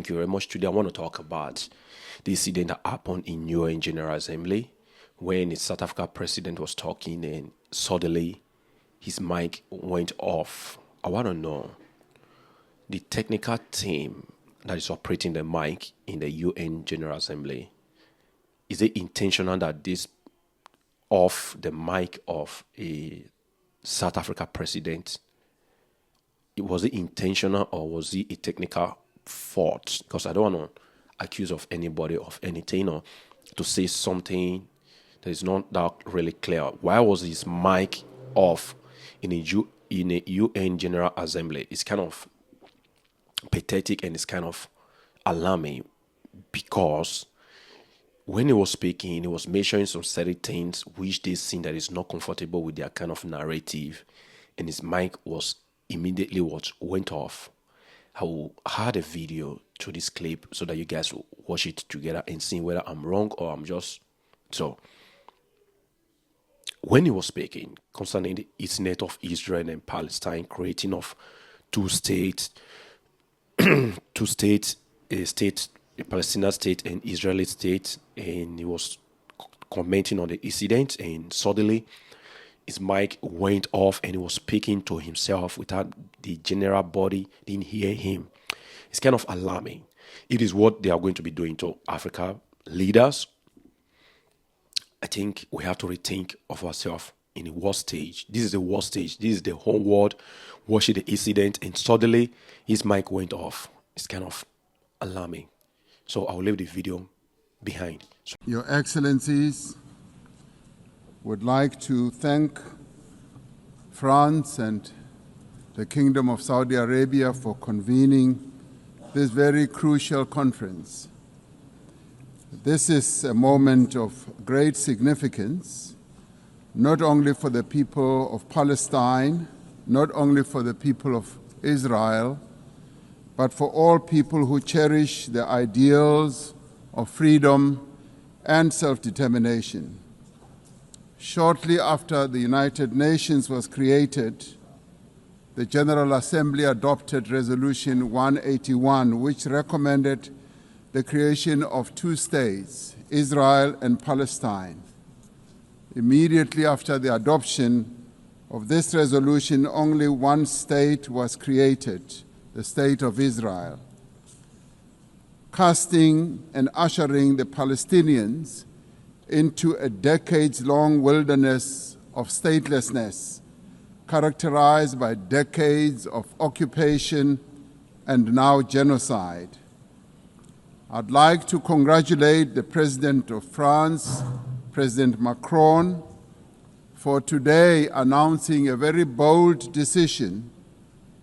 Thank you very much. Today I want to talk about the incident that happened in UN General Assembly when the South Africa president was talking and suddenly his mic went off. I want to know the technical team that is operating the mic in the UN General Assembly. Is it intentional that this off the mic of a South Africa president? Was it intentional or was it a technical fault? Because I don't want to accuse of anybody of anything or to say something that is not that really clear. Why was his mic off in a UN General Assembly? It's kind of pathetic and it's kind of alarming because when he was speaking, he was mentioning some certain things which they seem that is not comfortable with their kind of narrative, and his mic was immediately went off. I will add a video to this clip so that you guys will watch it together and see whether I'm wrong or I'm just so. When he was speaking concerning the incident of Israel and Palestine, creating of two states, a Palestinian state and Israeli state, and he was commenting on the incident, and suddenly his mic went off and he was speaking to himself without the general body didn't hear him. It's kind of alarming. It is what they are going to be doing to Africa leaders. I think we have to rethink of ourselves in the worst stage. This is the worst stage. This is the whole world watching the incident, and suddenly his mic went off. It's kind of alarming. So I'll leave the video behind. Your Excellencies, would like to thank France and the Kingdom of Saudi Arabia for convening this very crucial conference. This is a moment of great significance, not only for the people of Palestine, not only for the people of Israel, but for all people who cherish the ideals of freedom and self-determination. Shortly after the United Nations was created, the General Assembly adopted Resolution 181, which recommended the creation of two states, Israel and Palestine. Immediately after the adoption of this resolution, only one state was created, the State of Israel, casting and ushering the Palestinians into a decades-long wilderness of statelessness, characterized by decades of occupation and now genocide. I'd like to congratulate the President of France, President Macron, for today announcing a very bold decision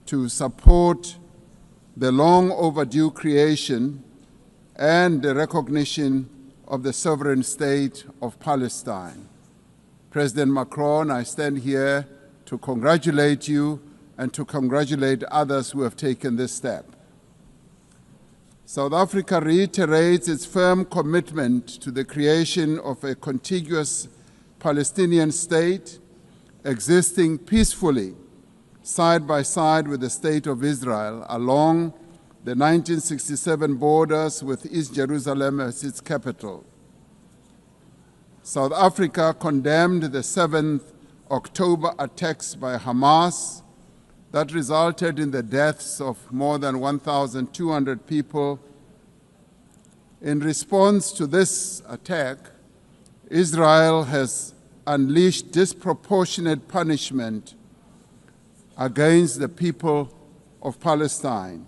to support the long overdue creation and the recognition of the sovereign state of Palestine. President Macron, I stand here to congratulate you and to congratulate others who have taken this step. South Africa reiterates its firm commitment to the creation of a contiguous Palestinian state existing peacefully side by side with the State of Israel along the 1967 borders with East Jerusalem as its capital. South Africa condemned the 7th October attacks by Hamas that resulted in the deaths of more than 1,200 people. In response to this attack, Israel has unleashed disproportionate punishment against the people of Palestine.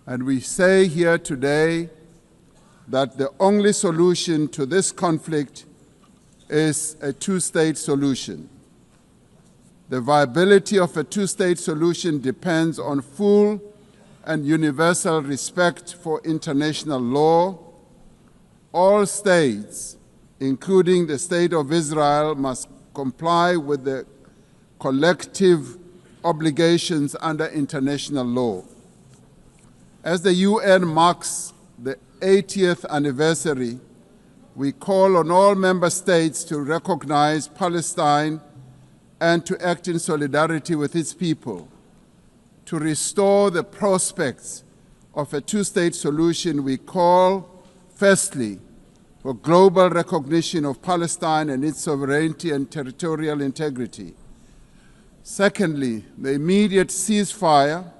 And we say here today that the only solution to this conflict is a two-state solution. The viability of a two-state solution depends on full and universal respect for international law. All states, including the State of Israel, must comply with the collective obligations under international law. As the UN marks the 80th anniversary, we call on all member states to recognize Palestine and to act in solidarity with its people, to restore the prospects of a two-state solution, we call, firstly, for global recognition of Palestine and its sovereignty and territorial integrity. Secondly, the immediate ceasefire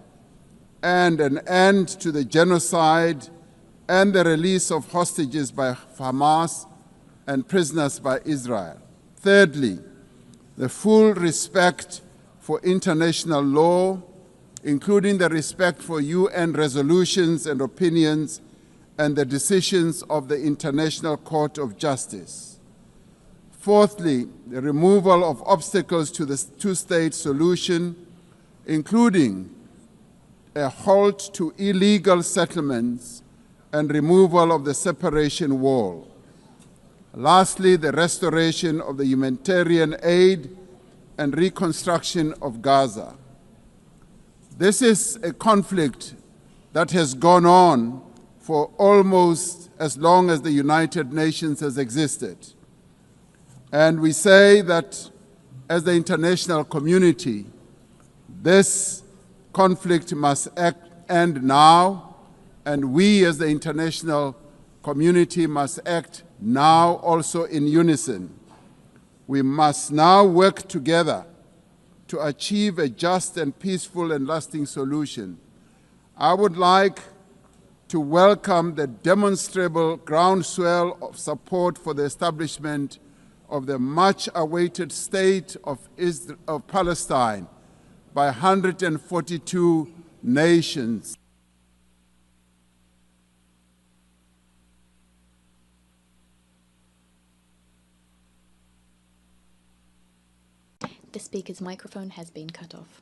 and an end to the genocide and the release of hostages by Hamas and prisoners by Israel. Thirdly, the full respect for international law, including the respect for UN resolutions and opinions and the decisions of the International Court of Justice. Fourthly, the removal of obstacles to the two-state solution, including a halt to illegal settlements and removal of the separation wall. Lastly, the restoration of the humanitarian aid and reconstruction of Gaza. This is a conflict that has gone on for almost as long as the United Nations has existed. And we say that as the international community, this conflict must end now, and we as the international community must act now also in unison. We must now work together to achieve a just and peaceful and lasting solution. I would like to welcome the demonstrable groundswell of support for the establishment of the much-awaited state of Palestine by 142 nations. The speaker's microphone has been cut off.